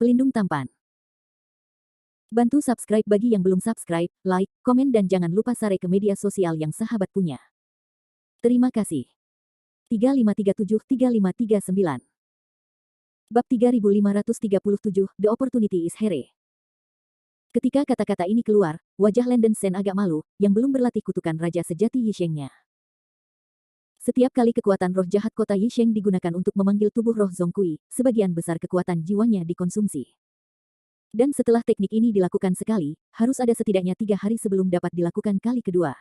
Pelindung tampan. Bantu subscribe bagi yang belum subscribe, like, komen dan jangan lupa share ke media sosial yang sahabat punya. Terima kasih. 3537-3539 Bab 3537, The Opportunity is Here. Ketika kata-kata ini keluar, wajah Landen Sen agak malu, yang belum berlatih kutukan Raja Sejati Yisheng-nya. Setiap kali kekuatan roh jahat kota Yisheng digunakan untuk memanggil tubuh roh Zhongkui, sebagian besar kekuatan jiwanya dikonsumsi. Dan setelah teknik ini dilakukan sekali, harus ada setidaknya 3 hari sebelum dapat dilakukan kali kedua.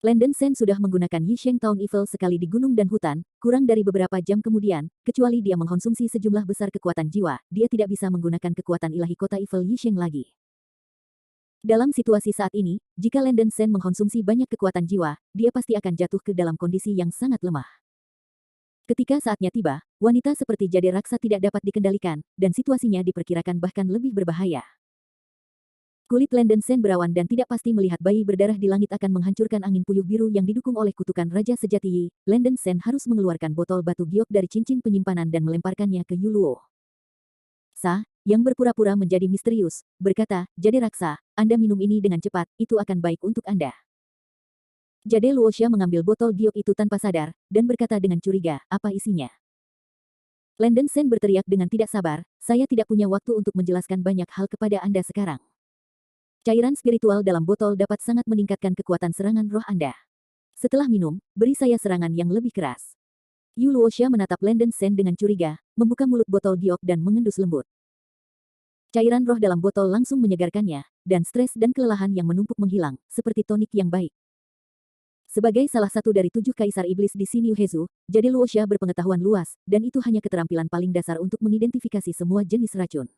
Landen Sen sudah menggunakan Yisheng Town Evil sekali di gunung dan hutan, kurang dari beberapa jam kemudian, kecuali dia mengkonsumsi sejumlah besar kekuatan jiwa, dia tidak bisa menggunakan kekuatan ilahi kota Evil Yisheng lagi. Dalam situasi saat ini, jika Landen Sen mengkonsumsi banyak kekuatan jiwa, dia pasti akan jatuh ke dalam kondisi yang sangat lemah. Ketika saatnya tiba, wanita seperti Jade Raksa tidak dapat dikendalikan, dan situasinya diperkirakan bahkan lebih berbahaya. Kulit Landen Sen berawan dan tidak pasti melihat bayi berdarah di langit akan menghancurkan angin puyuh biru yang didukung oleh kutukan Raja Sejati Yi. Landen Sen harus mengeluarkan botol batu giok dari cincin penyimpanan dan melemparkannya ke Yuluo. Sa, yang berpura-pura menjadi misterius, berkata, Jade Raksa, Anda minum ini dengan cepat, itu akan baik untuk Anda. Jade Luosha mengambil botol giok itu tanpa sadar, dan berkata dengan curiga, apa isinya? Landen Sen berteriak dengan tidak sabar, saya tidak punya waktu untuk menjelaskan banyak hal kepada Anda sekarang. Cairan spiritual dalam botol dapat sangat meningkatkan kekuatan serangan roh Anda. Setelah minum, beri saya serangan yang lebih keras. Yu Luosha menatap Landen Sen dengan curiga, membuka mulut botol giok dan mengendus lembut. Cairan roh dalam botol langsung menyegarkannya, dan stres dan kelelahan yang menumpuk menghilang, seperti tonik yang baik. Sebagai salah satu dari 7 kaisar iblis di Xinyu Hezu, Jade Luosha berpengetahuan luas, dan itu hanya keterampilan paling dasar untuk mengidentifikasi semua jenis racun.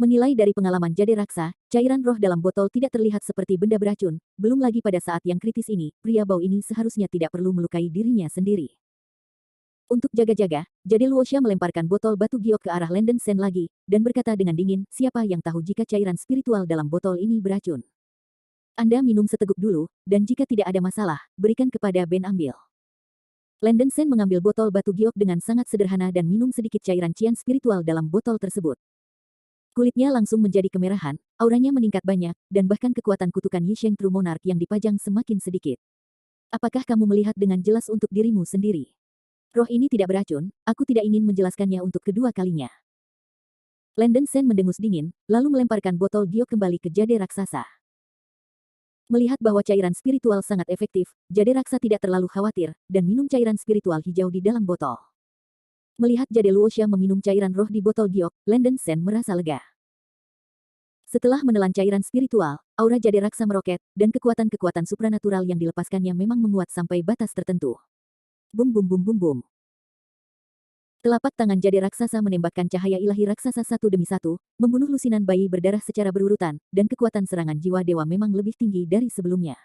Menilai dari pengalaman Jade Raksa, cairan roh dalam botol tidak terlihat seperti benda beracun, belum lagi pada saat yang kritis ini, pria bau ini seharusnya tidak perlu melukai dirinya sendiri. Untuk jaga-jaga, Jade Luosha melemparkan botol batu giok ke arah Landen Sen lagi, dan berkata dengan dingin, siapa yang tahu jika cairan spiritual dalam botol ini beracun? Anda minum seteguk dulu, dan jika tidak ada masalah, berikan kepada Ben ambil. Landen Sen mengambil botol batu giok dengan sangat sederhana dan minum sedikit cairan cian spiritual dalam botol tersebut. Kulitnya langsung menjadi kemerahan, auranya meningkat banyak, dan bahkan kekuatan kutukan Yisheng True Monarch yang dipajang semakin sedikit. Apakah kamu melihat dengan jelas untuk dirimu sendiri? Roh ini tidak beracun, aku tidak ingin menjelaskannya untuk kedua kalinya. Landen Sen mendengus dingin, lalu melemparkan botol giok kembali ke Jade Raksasa. Melihat bahwa cairan spiritual sangat efektif, Jade Raksa tidak terlalu khawatir, dan minum cairan spiritual hijau di dalam botol. Melihat Jade Luosha meminum cairan roh di botol giok, Landen Sen merasa lega. Setelah menelan cairan spiritual, aura Jade Raksa meroket, dan kekuatan-kekuatan supranatural yang dilepaskannya memang menguat sampai batas tertentu. Bum bum bum bum bum. Telapak tangan Jade Raksasa menembakkan cahaya ilahi raksasa satu demi satu, membunuh lusinan bayi berdarah secara berurutan, dan kekuatan serangan jiwa dewa memang lebih tinggi dari sebelumnya.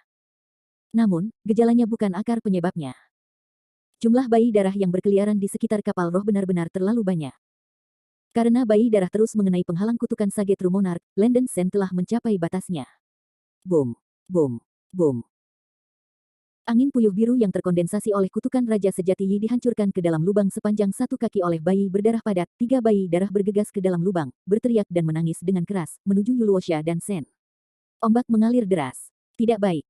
Namun, gejalanya bukan akar penyebabnya. Jumlah bayi darah yang berkeliaran di sekitar kapal roh benar-benar terlalu banyak. Karena bayi darah terus mengenai penghalang kutukan Sage True Monarch, Landen Sen telah mencapai batasnya. Boom, boom, boom. Angin puyuh biru yang terkondensasi oleh kutukan Raja Sejati Yi dihancurkan ke dalam lubang sepanjang 1 kaki oleh bayi berdarah padat. 3 bayi darah bergegas ke dalam lubang, berteriak dan menangis dengan keras, menuju Yu Luosha dan Sen. Ombak mengalir deras. Tidak baik.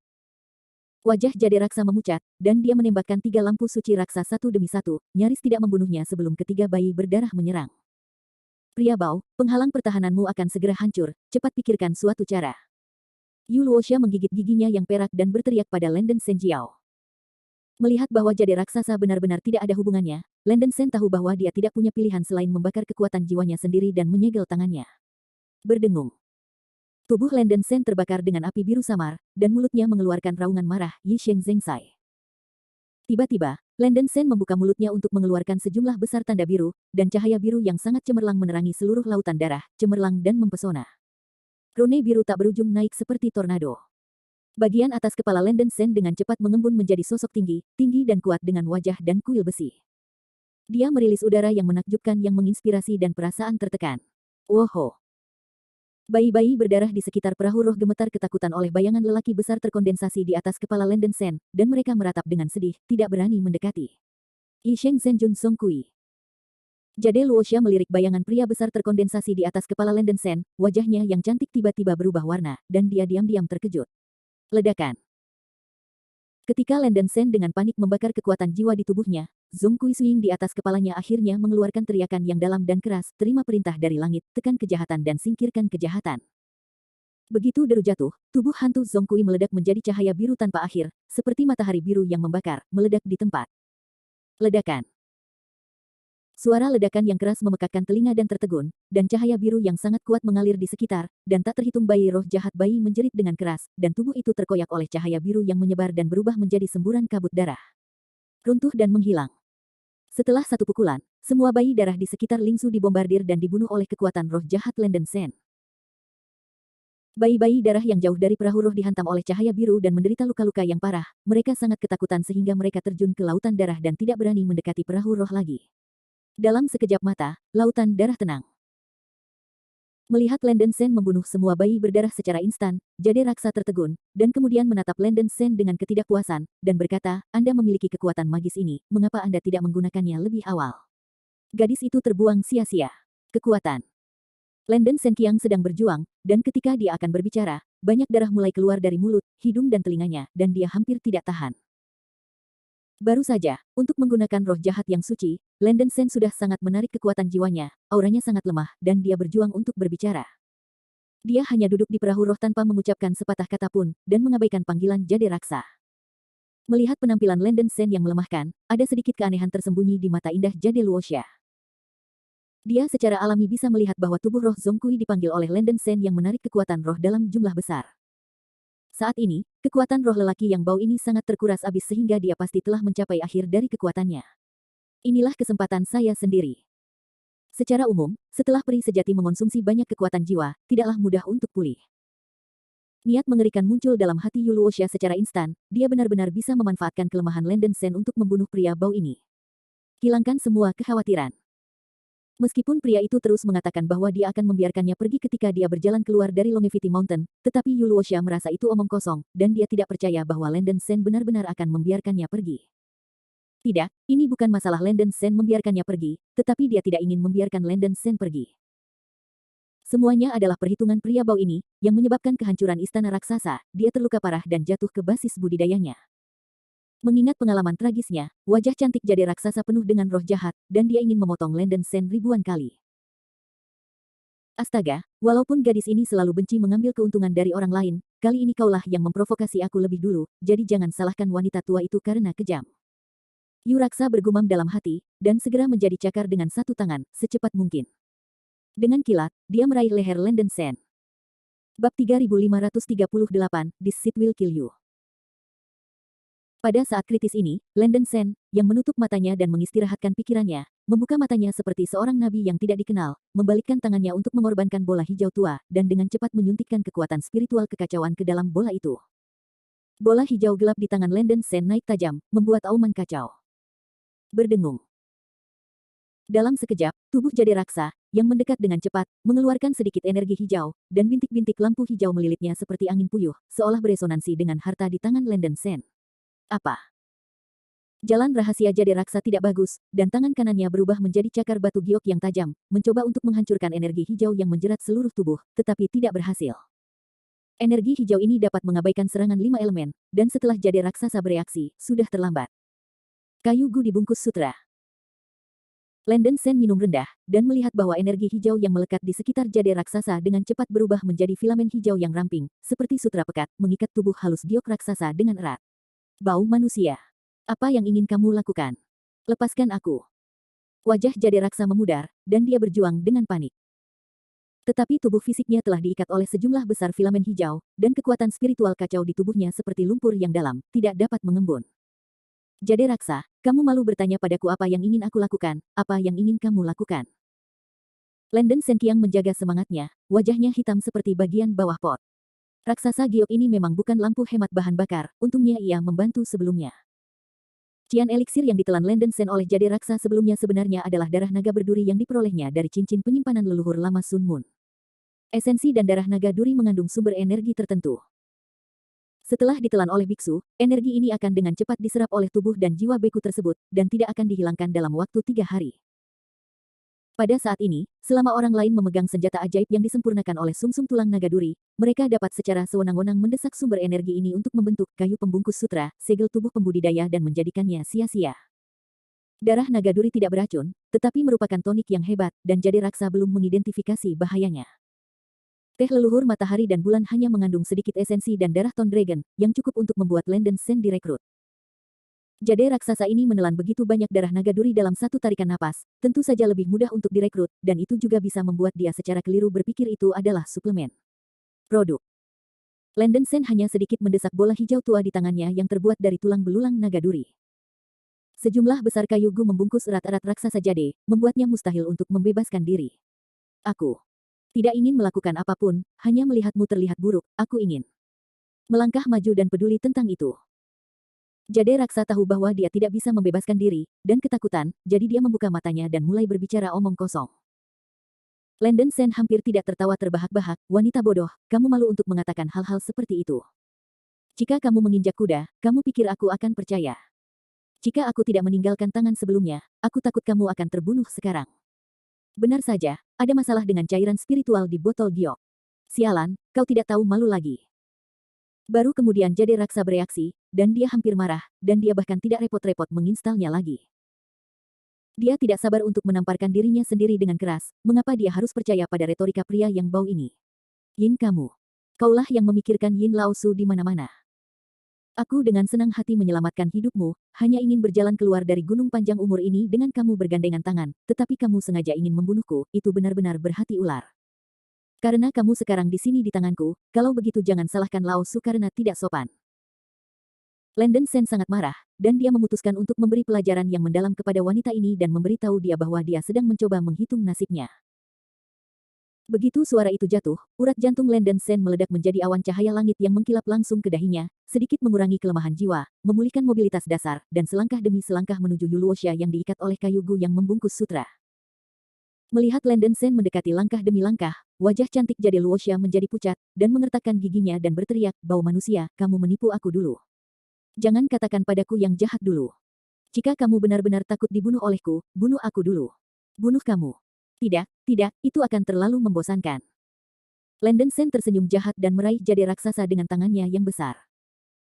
Wajah Jade Raksa memucat, dan dia menembakkan 3 lampu suci raksa satu demi satu, nyaris tidak membunuhnya sebelum ketiga bayi berdarah menyerang. Pria bau, penghalang pertahananmu akan segera hancur, cepat pikirkan suatu cara. Yu Luosha menggigit giginya yang perak dan berteriak pada Landen Sen Jiao. Melihat bahwa Jade Raksasa benar-benar tidak ada hubungannya, Landen Sen tahu bahwa dia tidak punya pilihan selain membakar kekuatan jiwanya sendiri dan menyegel tangannya. Berdengung. Tubuh Landen Sen terbakar dengan api biru samar, dan mulutnya mengeluarkan raungan marah, Yisheng Zhengsai. Tiba-tiba, Landen Sen membuka mulutnya untuk mengeluarkan sejumlah besar tanda biru, dan cahaya biru yang sangat cemerlang menerangi seluruh lautan darah, cemerlang dan mempesona. Rune biru tak berujung naik seperti tornado. Bagian atas kepala Landen Sen dengan cepat mengembun menjadi sosok tinggi, tinggi dan kuat dengan wajah dan kuil besi. Dia merilis udara yang menakjubkan yang menginspirasi dan perasaan tertekan. Woho! Bayi-bayi berdarah di sekitar perahu roh gemetar ketakutan oleh bayangan lelaki besar terkondensasi di atas kepala Landen Sen, dan mereka meratap dengan sedih, tidak berani mendekati. Yisheng Zhenjun Songkui. Jade Luoxia melirik bayangan pria besar terkondensasi di atas kepala Landen Sen, wajahnya yang cantik tiba-tiba berubah warna, dan dia diam-diam terkejut. Ledakan. Ketika Landen Sen dengan panik membakar kekuatan jiwa di tubuhnya, Zhong Kuisuing di atas kepalanya akhirnya mengeluarkan teriakan yang dalam dan keras, terima perintah dari langit, tekan kejahatan dan singkirkan kejahatan. Begitu deru jatuh, tubuh hantu Zhong Kui meledak menjadi cahaya biru tanpa akhir, seperti matahari biru yang membakar, meledak di tempat. Ledakan. Suara ledakan yang keras memekakkan telinga dan tertegun, dan cahaya biru yang sangat kuat mengalir di sekitar, dan tak terhitung bayi roh jahat bayi menjerit dengan keras, dan tubuh itu terkoyak oleh cahaya biru yang menyebar dan berubah menjadi semburan kabut darah. Runtuh dan menghilang. Setelah satu pukulan, semua bayi darah di sekitar Lingsu dibombardir dan dibunuh oleh kekuatan roh jahat Landen Sen. Bayi-bayi darah yang jauh dari perahu roh dihantam oleh cahaya biru dan menderita luka-luka yang parah, mereka sangat ketakutan sehingga mereka terjun ke lautan darah dan tidak berani mendekati perahu roh lagi. Dalam sekejap mata, lautan darah tenang. Melihat Landen Sen membunuh semua bayi berdarah secara instan, Jade Raksa tertegun, dan kemudian menatap Landen Sen dengan ketidakpuasan, dan berkata, Anda memiliki kekuatan magis ini, mengapa Anda tidak menggunakannya lebih awal? Gadis itu terbuang sia-sia. Kekuatan. Landen Sen Qiang sedang berjuang, dan ketika dia akan berbicara, banyak darah mulai keluar dari mulut, hidung dan telinganya, dan dia hampir tidak tahan. Baru saja, untuk menggunakan roh jahat yang suci, Landen Sen sudah sangat menarik kekuatan jiwanya, auranya sangat lemah, dan dia berjuang untuk berbicara. Dia hanya duduk di perahu roh tanpa mengucapkan sepatah kata pun, dan mengabaikan panggilan Jade Raksa. Melihat penampilan Landen Sen yang melemahkan, ada sedikit keanehan tersembunyi di mata indah Jade Luoxia. Dia secara alami bisa melihat bahwa tubuh roh Zhong Kui dipanggil oleh Landen Sen yang menarik kekuatan roh dalam jumlah besar. Saat ini, kekuatan roh lelaki yang bau ini sangat terkuras habis sehingga dia pasti telah mencapai akhir dari kekuatannya. Inilah kesempatan saya sendiri. Secara umum, setelah peri sejati mengonsumsi banyak kekuatan jiwa, tidaklah mudah untuk pulih. Niat mengerikan muncul dalam hati Yu Luoxia secara instan, dia benar-benar bisa memanfaatkan kelemahan Landen Sen untuk membunuh pria bau ini. Hilangkan semua kekhawatiran. Meskipun pria itu terus mengatakan bahwa dia akan membiarkannya pergi ketika dia berjalan keluar dari Longevity Mountain, tetapi Yu Luoxia merasa itu omong kosong, dan dia tidak percaya bahwa Landen Sen benar-benar akan membiarkannya pergi. Tidak, ini bukan masalah Landen Sen membiarkannya pergi, tetapi dia tidak ingin membiarkan Landen Sen pergi. Semuanya adalah perhitungan pria bau ini, yang menyebabkan kehancuran istana raksasa, dia terluka parah dan jatuh ke basis budidayanya. Mengingat pengalaman tragisnya, wajah cantik Jade Raksasa penuh dengan roh jahat, dan dia ingin memotong Landen Sen ribuan kali. Astaga, walaupun gadis ini selalu benci mengambil keuntungan dari orang lain, kali ini kaulah yang memprovokasi aku lebih dulu, jadi jangan salahkan wanita tua itu karena kejam. Yu Raksa bergumam dalam hati, dan segera menjadi cakar dengan satu tangan, secepat mungkin. Dengan kilat, dia meraih leher Landen Sen. Bab 3538, This Shit Will Kill You. Pada saat kritis ini, Landen Sen, yang menutup matanya dan mengistirahatkan pikirannya, membuka matanya seperti seorang nabi yang tidak dikenal, membalikkan tangannya untuk mengorbankan bola hijau tua, dan dengan cepat menyuntikkan kekuatan spiritual kekacauan ke dalam bola itu. Bola hijau gelap di tangan Landen Sen naik tajam, membuat auman kacau. Berdengung. Dalam sekejap, tubuh Jade Raksa, yang mendekat dengan cepat, mengeluarkan sedikit energi hijau, dan bintik-bintik lampu hijau melilitnya seperti angin puyuh, seolah beresonansi dengan harta di tangan Landen Sen. Apa? Jalan rahasia Jade Raksa tidak bagus, dan tangan kanannya berubah menjadi cakar batu giok yang tajam, mencoba untuk menghancurkan energi hijau yang menjerat seluruh tubuh, tetapi tidak berhasil. Energi hijau ini dapat mengabaikan serangan 5 elemen, dan setelah Jade Raksasa bereaksi, sudah terlambat. Kayu Gu dibungkus sutra. Landen Sen minum rendah, dan melihat bahwa energi hijau yang melekat di sekitar Jade Raksasa dengan cepat berubah menjadi filamen hijau yang ramping, seperti sutra pekat, mengikat tubuh halus giok raksasa dengan erat. Bau manusia. Apa yang ingin kamu lakukan? Lepaskan aku. Wajah Jade Raksa memudar, dan dia berjuang dengan panik. Tetapi tubuh fisiknya telah diikat oleh sejumlah besar filamen hijau, dan kekuatan spiritual kacau di tubuhnya seperti lumpur yang dalam, tidak dapat mengembun. Jade Raksa, kamu malu bertanya padaku apa yang ingin aku lakukan, apa yang ingin kamu lakukan? Landen Sen Qiang menjaga semangatnya, wajahnya hitam seperti bagian bawah pot. Raksasa giok ini memang bukan lampu hemat bahan bakar, untungnya ia membantu sebelumnya. Cian eliksir yang ditelan Landen Sen oleh Jade Raksa sebelumnya sebenarnya adalah darah naga berduri yang diperolehnya dari cincin penyimpanan leluhur lama Sun Moon. Esensi dan darah naga duri mengandung sumber energi tertentu. Setelah ditelan oleh biksu, energi ini akan dengan cepat diserap oleh tubuh dan jiwa beku tersebut, dan tidak akan dihilangkan dalam waktu 3 hari. Pada saat ini, selama orang lain memegang senjata ajaib yang disempurnakan oleh sumsum tulang naga duri, mereka dapat secara sewenang-wenang mendesak sumber energi ini untuk membentuk kayu pembungkus sutra, segel tubuh pembudidaya dan menjadikannya sia-sia. Darah naga duri tidak beracun, tetapi merupakan tonik yang hebat, dan Jade Raksa belum mengidentifikasi bahayanya. Teh leluhur matahari dan bulan hanya mengandung sedikit esensi dan darah Ton Dragon, yang cukup untuk membuat Landen Sen direkrut. Jade raksasa ini menelan begitu banyak darah naga duri dalam satu tarikan napas, tentu saja lebih mudah untuk direkrut, dan itu juga bisa membuat dia secara keliru berpikir itu adalah suplemen. Produk. Landen Sen hanya sedikit mendesak bola hijau tua di tangannya yang terbuat dari tulang belulang naga duri. Sejumlah besar kayu gu membungkus erat-erat raksasa Jade, membuatnya mustahil untuk membebaskan diri. Aku tidak ingin melakukan apapun, hanya melihatmu terlihat buruk, aku ingin melangkah maju dan peduli tentang itu. Jade Raksa tahu bahwa dia tidak bisa membebaskan diri, dan ketakutan, jadi dia membuka matanya dan mulai berbicara omong kosong. Landen Sen hampir tidak tertawa terbahak-bahak, wanita bodoh, kamu malu untuk mengatakan hal-hal seperti itu. Jika kamu menginjak kuda, kamu pikir aku akan percaya. Jika aku tidak meninggalkan tangan sebelumnya, aku takut kamu akan terbunuh sekarang. Benar saja, ada masalah dengan cairan spiritual di botol giok. Sialan, kau tidak tahu malu lagi. Baru kemudian Jade Raksa bereaksi, dan dia hampir marah, dan dia bahkan tidak repot-repot menginstalnya lagi. Dia tidak sabar untuk menamparkan dirinya sendiri dengan keras, mengapa dia harus percaya pada retorika pria yang bau ini. Yin kamu. Kaulah yang memikirkan Yin Lao Su di mana-mana. Aku dengan senang hati menyelamatkan hidupmu, hanya ingin berjalan keluar dari gunung panjang umur ini dengan kamu bergandengan tangan, tetapi kamu sengaja ingin membunuhku, itu benar-benar berhati ular. Karena kamu sekarang di sini di tanganku, kalau begitu jangan salahkan Lao Su karena tidak sopan. Landen Sen sangat marah, dan dia memutuskan untuk memberi pelajaran yang mendalam kepada wanita ini dan memberitahu dia bahwa dia sedang mencoba menghitung nasibnya. Begitu suara itu jatuh, urat jantung Landen Sen meledak menjadi awan cahaya langit yang mengkilap langsung ke dahinya, sedikit mengurangi kelemahan jiwa, memulihkan mobilitas dasar, dan selangkah demi selangkah menuju Yuluosha yang diikat oleh kayu gu yang membungkus sutra. Melihat Landen Sen mendekati langkah demi langkah, wajah cantik Jade Luosha menjadi pucat, dan mengertakkan giginya dan berteriak, bau manusia, kamu menipu aku dulu. Jangan katakan padaku yang jahat dulu. Jika kamu benar-benar takut dibunuh olehku, bunuh aku dulu. Bunuh kamu. Tidak, tidak, itu akan terlalu membosankan. Landen Sen tersenyum jahat dan meraih Jade raksasa dengan tangannya yang besar.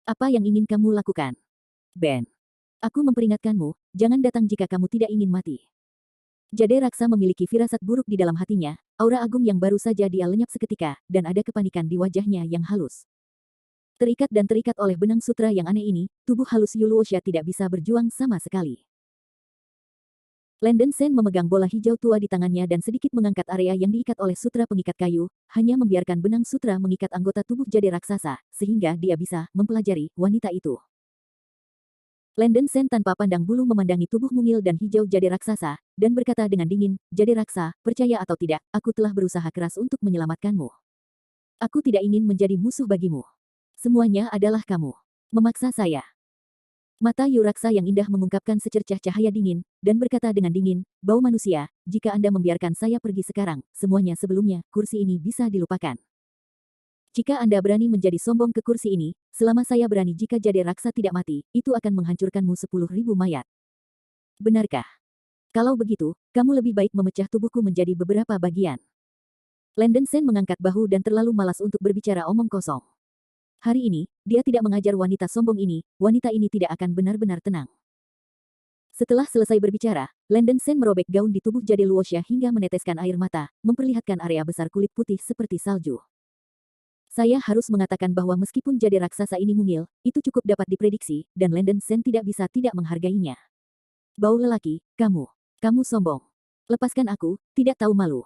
Apa yang ingin kamu lakukan? Ben. Aku memperingatkanmu, jangan datang jika kamu tidak ingin mati. Jade Raksa memiliki firasat buruk di dalam hatinya, aura agung yang baru saja dia lenyap seketika, dan ada kepanikan di wajahnya yang halus. Terikat oleh benang sutra yang aneh ini, tubuh halus Yuluosha tidak bisa berjuang sama sekali. Landen Sen memegang bola hijau tua di tangannya dan sedikit mengangkat area yang diikat oleh sutra pengikat kayu, hanya membiarkan benang sutra mengikat anggota tubuh Jade Raksasa, sehingga dia bisa mempelajari wanita itu. Landen Sen tanpa pandang bulu memandangi tubuh mungil dan hijau Jade Raksasa, dan berkata dengan dingin, Jade Raksa, percaya atau tidak, aku telah berusaha keras untuk menyelamatkanmu. Aku tidak ingin menjadi musuh bagimu. Semuanya adalah kamu. Memaksa saya. Mata Yu Raksa yang indah mengungkapkan secercah cahaya dingin, dan berkata dengan dingin, bau manusia, jika Anda membiarkan saya pergi sekarang, semuanya sebelumnya, kursi ini bisa dilupakan. Jika Anda berani menjadi sombong ke kursi ini, selama saya berani jika Jade Raksa tidak mati, itu akan menghancurkanmu 10.000 mayat. Benarkah? Kalau begitu, kamu lebih baik memecah tubuhku menjadi beberapa bagian. Landen Sen mengangkat bahu dan terlalu malas untuk berbicara omong kosong. Hari ini, dia tidak mengajar wanita sombong ini, wanita ini tidak akan benar-benar tenang. Setelah selesai berbicara, Landen Sen merobek gaun di tubuh Jade Luosha hingga meneteskan air mata, memperlihatkan area besar kulit putih seperti salju. Saya harus mengatakan bahwa meskipun Jade raksasa ini mungil, itu cukup dapat diprediksi, dan Landen Sen tidak bisa tidak menghargainya. Bau lelaki, kamu. Kamu sombong. Lepaskan aku, tidak tahu malu.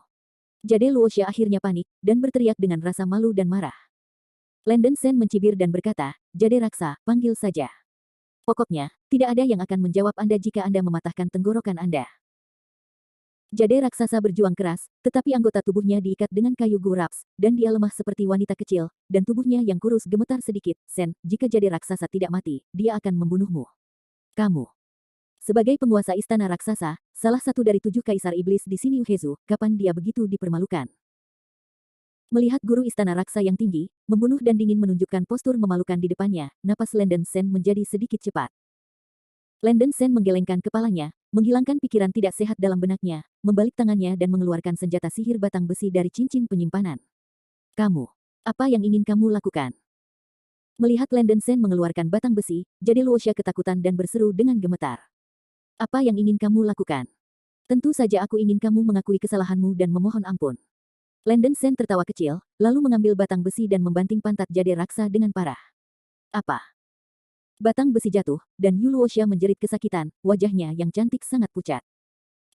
Jade Luosha akhirnya panik, dan berteriak dengan rasa malu dan marah. Landen Sen mencibir dan berkata, Jade raksa, panggil saja. Pokoknya, tidak ada yang akan menjawab Anda jika Anda mematahkan tenggorokan Anda. Jade raksasa berjuang keras, tetapi anggota tubuhnya diikat dengan kayu guraps, dan dia lemah seperti wanita kecil, dan tubuhnya yang kurus gemetar sedikit. Sen, jika Jade raksasa tidak mati, dia akan membunuhmu. Kamu. Sebagai penguasa istana raksasa, salah satu dari 7 kaisar iblis di sini Uhezu, kapan dia begitu dipermalukan? Melihat guru istana raksa yang tinggi, membunuh dan dingin menunjukkan postur memalukan di depannya, napas Landen Sen menjadi sedikit cepat. Landon Sen menggelengkan kepalanya, menghilangkan pikiran tidak sehat dalam benaknya, membalik tangannya dan mengeluarkan senjata sihir batang besi dari cincin penyimpanan. Kamu, apa yang ingin kamu lakukan? Melihat Landon Sen mengeluarkan batang besi, Jade Luosha ketakutan dan berseru dengan gemetar. Apa yang ingin kamu lakukan? Tentu saja aku ingin kamu mengakui kesalahanmu dan memohon ampun. Landon Sen tertawa kecil, lalu mengambil batang besi dan membanting pantat Jade Raksa dengan parah. Apa? Batang besi jatuh, dan Yu Luosha menjerit kesakitan, wajahnya yang cantik sangat pucat.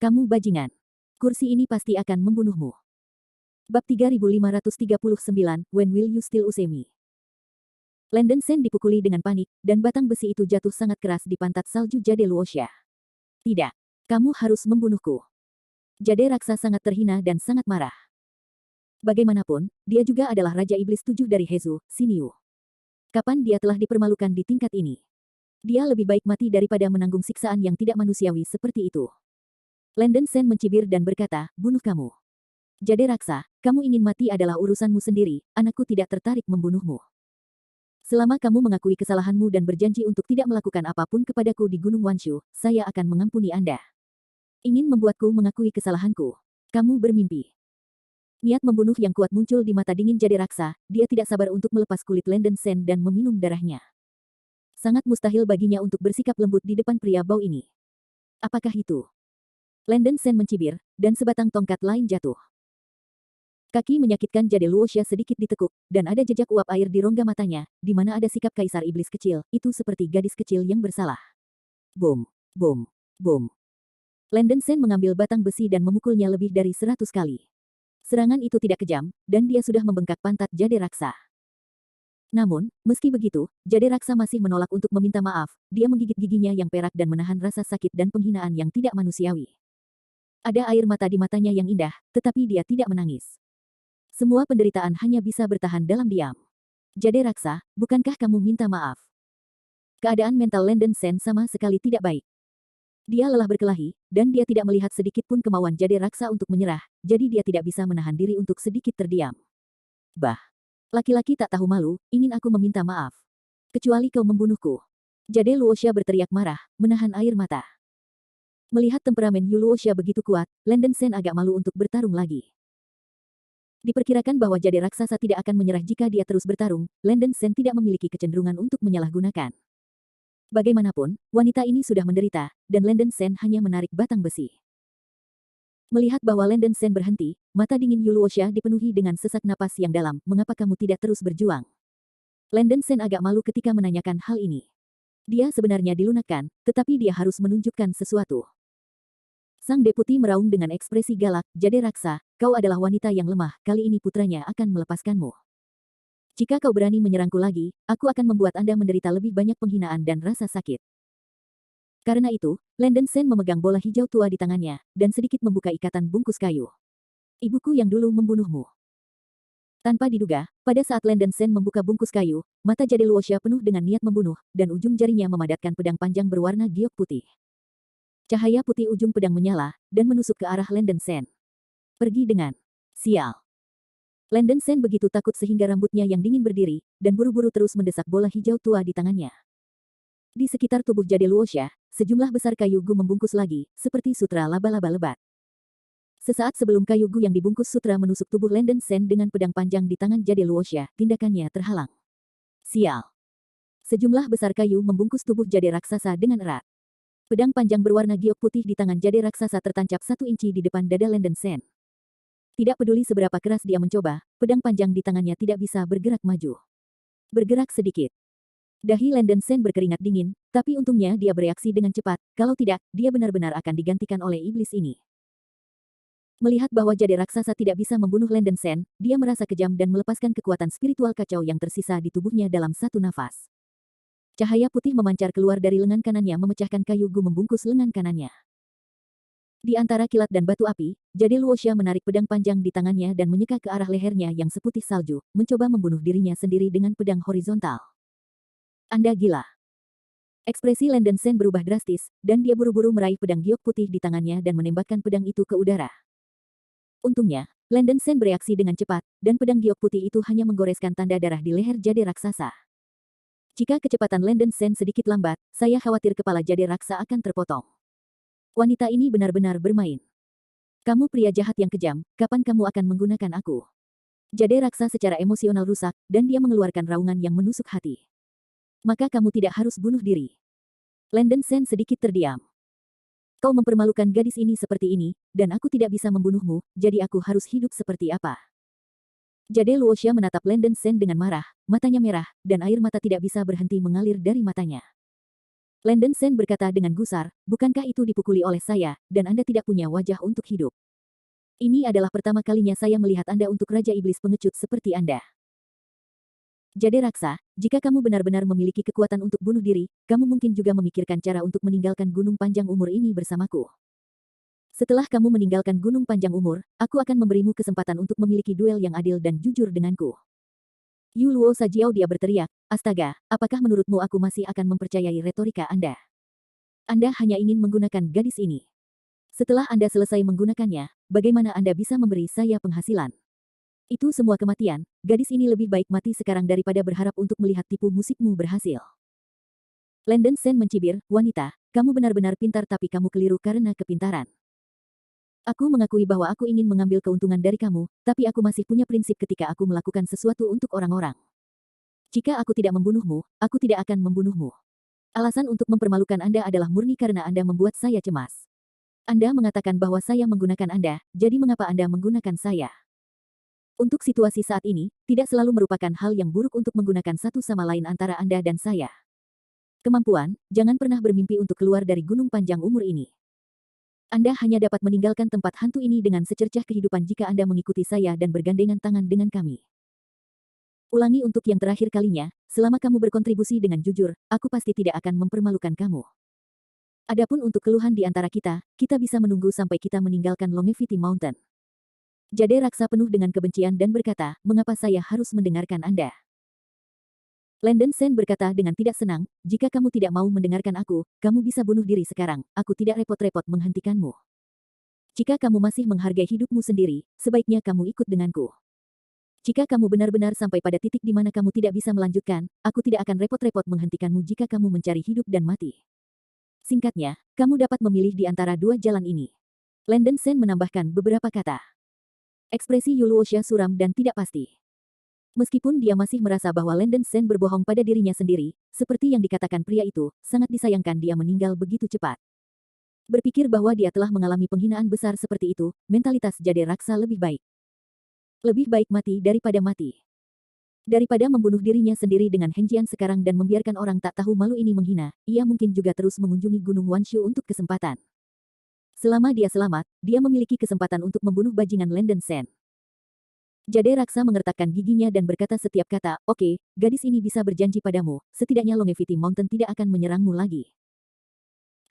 Kamu bajingan. Kursi ini pasti akan membunuhmu. Bab 3539, When Will You Still Use Me? Landon Sen dipukuli dengan panik, dan batang besi itu jatuh sangat keras di pantat salju Jade Luosha. Tidak. Kamu harus membunuhku. Jade Raksa sangat terhina dan sangat marah. Bagaimanapun, dia juga adalah Raja Iblis 7 dari Hezu, Xinyu. Kapan dia telah dipermalukan di tingkat ini? Dia lebih baik mati daripada menanggung siksaan yang tidak manusiawi seperti itu. Landon Sen mencibir dan berkata, bunuh kamu. Jade Raksa, kamu ingin mati adalah urusanmu sendiri, anakku tidak tertarik membunuhmu. Selama kamu mengakui kesalahanmu dan berjanji untuk tidak melakukan apapun kepadaku di Gunung Wanshu, saya akan mengampuni Anda. Ingin membuatku mengakui kesalahanku. Kamu bermimpi. Niat membunuh yang kuat muncul di mata dingin Jade Raksa, dia tidak sabar untuk melepas kulit Landon Sen dan meminum darahnya. Sangat mustahil baginya untuk bersikap lembut di depan pria bau ini. Apakah itu? Landon Sen mencibir, dan sebatang tongkat lain jatuh. Kaki menyakitkan Jade Luosha sedikit ditekuk, dan ada jejak uap air di rongga matanya, di mana ada sikap kaisar iblis kecil, itu seperti gadis kecil yang bersalah. Bom, bom, bom. Landon Sen mengambil batang besi dan memukulnya lebih dari 100 kali. Serangan itu tidak kejam, dan dia sudah membengkak pantat Jade Raksa. Namun, meski begitu, Jade Raksa masih menolak untuk meminta maaf, dia menggigit giginya yang perak dan menahan rasa sakit dan penghinaan yang tidak manusiawi. Ada air mata di matanya yang indah, tetapi dia tidak menangis. Semua penderitaan hanya bisa bertahan dalam diam. Jade Raksa, bukankah kamu minta maaf? Keadaan mental Landon Sen sama sekali tidak baik. Dia lelah berkelahi, dan dia tidak melihat sedikit pun kemauan Jade Raksa untuk menyerah, jadi dia tidak bisa menahan diri untuk sedikit terdiam. Bah! Laki-laki tak tahu malu, ingin aku meminta maaf. Kecuali kau membunuhku. Jade Luosha berteriak marah, menahan air mata. Melihat temperamen Yu Luosha begitu kuat, Landon Sen agak malu untuk bertarung lagi. Diperkirakan bahwa Jade Raksasa tidak akan menyerah jika dia terus bertarung, Landon Sen tidak memiliki kecenderungan untuk menyalahgunakan. Bagaimanapun, wanita ini sudah menderita, dan Landon Sen hanya menarik batang besi. Melihat bahwa Landon Sen berhenti, mata dingin Yu Luosha dipenuhi dengan sesak napas yang dalam, mengapa kamu tidak terus berjuang? Landon Sen agak malu ketika menanyakan hal ini. Dia sebenarnya dilunakkan, tetapi dia harus menunjukkan sesuatu. Sang deputi meraung dengan ekspresi galak, Jade Raksa, kau adalah wanita yang lemah, kali ini putranya akan melepaskanmu. Jika kau berani menyerangku lagi, aku akan membuat Anda menderita lebih banyak penghinaan dan rasa sakit. Karena itu, Landon Sen memegang bola hijau tua di tangannya, dan sedikit membuka ikatan bungkus kayu. Ibuku yang dulu membunuhmu. Tanpa diduga, pada saat Landon Sen membuka bungkus kayu, mata Jade Luosha penuh dengan niat membunuh, dan ujung jarinya memadatkan pedang panjang berwarna giok putih. Cahaya putih ujung pedang menyala, dan menusuk ke arah Landon Sen. Pergi dengan sial. Landon Sen begitu takut sehingga rambutnya yang dingin berdiri, dan buru-buru terus mendesak bola hijau tua di tangannya. Di sekitar tubuh Jade Luosha, sejumlah besar kayu gu membungkus lagi, seperti sutra laba-laba lebat. Sesaat sebelum kayu gu yang dibungkus sutra menusuk tubuh Landon Sen dengan pedang panjang di tangan Jade Luosha, tindakannya terhalang. Sial. Sejumlah besar kayu membungkus tubuh Jade Raksasa dengan erat. Pedang panjang berwarna giok putih di tangan Jade Raksasa tertancap 1 inci di depan dada Landon Sen. Tidak peduli seberapa keras dia mencoba, pedang panjang di tangannya tidak bisa bergerak maju. Bergerak sedikit. Dahi Landon Sen berkeringat dingin, tapi untungnya dia bereaksi dengan cepat, kalau tidak, dia benar-benar akan digantikan oleh iblis ini. Melihat bahwa Jade Raksasa tidak bisa membunuh Landon Sen, dia merasa kejam dan melepaskan kekuatan spiritual kacau yang tersisa di tubuhnya dalam satu nafas. Cahaya putih memancar keluar dari lengan kanannya memecahkan kayu gu membungkus lengan kanannya. Di antara kilat dan batu api, Jade Luosha menarik pedang panjang di tangannya dan menyeka ke arah lehernya yang seputih salju, mencoba membunuh dirinya sendiri dengan pedang horizontal. Anda gila. Ekspresi Landon Sen berubah drastis, dan dia buru-buru meraih pedang giok putih di tangannya dan menembakkan pedang itu ke udara. Untungnya, Landon Sen bereaksi dengan cepat, dan pedang giok putih itu hanya menggoreskan tanda darah di leher Jade Raksasa. Jika kecepatan Landen Sen sedikit lambat, saya khawatir kepala Jade Raksa akan terpotong. Wanita ini benar-benar bermain. Kamu pria jahat yang kejam, kapan kamu akan menggunakan aku? Jade Raksa secara emosional rusak, dan dia mengeluarkan raungan yang menusuk hati. Maka kamu tidak harus bunuh diri. Landen Sen sedikit terdiam. Kau mempermalukan gadis ini seperti ini, dan aku tidak bisa membunuhmu, jadi aku harus hidup seperti apa? Jade Luoxia menatap Landen Sen dengan marah, matanya merah, dan air mata tidak bisa berhenti mengalir dari matanya. Landen Sen berkata dengan gusar, bukankah itu dipukuli oleh saya, dan Anda tidak punya wajah untuk hidup? Ini adalah pertama kalinya saya melihat Anda untuk Raja Iblis pengecut seperti Anda. Jade Raksa, jika kamu benar-benar memiliki kekuatan untuk bunuh diri, kamu mungkin juga memikirkan cara untuk meninggalkan gunung panjang umur ini bersamaku. Setelah kamu meninggalkan gunung panjang umur, aku akan memberimu kesempatan untuk memiliki duel yang adil dan jujur denganku. Yu Luo Sajiao dia berteriak, astaga, apakah menurutmu aku masih akan mempercayai retorika Anda? Anda hanya ingin menggunakan gadis ini. Setelah Anda selesai menggunakannya, bagaimana Anda bisa memberi saya penghasilan? Itu semua kematian, gadis ini lebih baik mati sekarang daripada berharap untuk melihat tipu musikmu berhasil. Landen Sen mencibir, wanita, kamu benar-benar pintar tapi kamu keliru karena kepintaran. Aku mengakui bahwa aku ingin mengambil keuntungan dari kamu, tapi aku masih punya prinsip ketika aku melakukan sesuatu untuk orang-orang. Jika aku tidak membunuhmu, aku tidak akan membunuhmu. Alasan untuk mempermalukan Anda adalah murni karena Anda membuat saya cemas. Anda mengatakan bahwa saya menggunakan Anda, jadi mengapa Anda menggunakan saya? Untuk situasi saat ini, tidak selalu merupakan hal yang buruk untuk menggunakan satu sama lain antara Anda dan saya. Kemampuan, jangan pernah bermimpi untuk keluar dari gunung panjang umur ini. Anda hanya dapat meninggalkan tempat hantu ini dengan secercah kehidupan jika Anda mengikuti saya dan bergandengan tangan dengan kami. Ulangi untuk yang terakhir kalinya, selama kamu berkontribusi dengan jujur, aku pasti tidak akan mempermalukan kamu. Adapun untuk keluhan di antara kita, kita bisa menunggu sampai kita meninggalkan Longevity Mountain. Jade Raksa penuh dengan kebencian dan berkata, mengapa saya harus mendengarkan Anda? Landen Sen berkata dengan tidak senang, jika kamu tidak mau mendengarkan aku, kamu bisa bunuh diri sekarang, aku tidak repot-repot menghentikanmu. Jika kamu masih menghargai hidupmu sendiri, sebaiknya kamu ikut denganku. Jika kamu benar-benar sampai pada titik di mana kamu tidak bisa melanjutkan, aku tidak akan repot-repot menghentikanmu jika kamu mencari hidup dan mati. Singkatnya, kamu dapat memilih di antara dua jalan ini. Landen Sen menambahkan beberapa kata. Ekspresi Yu Luoxia suram dan tidak pasti. Meskipun dia masih merasa bahwa Landen Sen berbohong pada dirinya sendiri, seperti yang dikatakan pria itu, sangat disayangkan dia meninggal begitu cepat. Berpikir bahwa dia telah mengalami penghinaan besar seperti itu, mentalitas Jade Raksa lebih baik. Lebih baik mati daripada mati. Daripada membunuh dirinya sendiri dengan Hengjian sekarang dan membiarkan orang tak tahu malu ini menghina, ia mungkin juga terus mengunjungi Gunung Wanshu untuk kesempatan. Selama dia selamat, dia memiliki kesempatan untuk membunuh bajingan Landen Sen. Jade Raksa mengertakkan giginya dan berkata setiap kata, oke, gadis ini bisa berjanji padamu, setidaknya Longevity Mountain tidak akan menyerangmu lagi.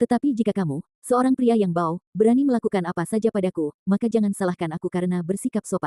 Tetapi jika kamu, seorang pria yang bau, berani melakukan apa saja padaku, maka jangan salahkan aku karena bersikap sopan.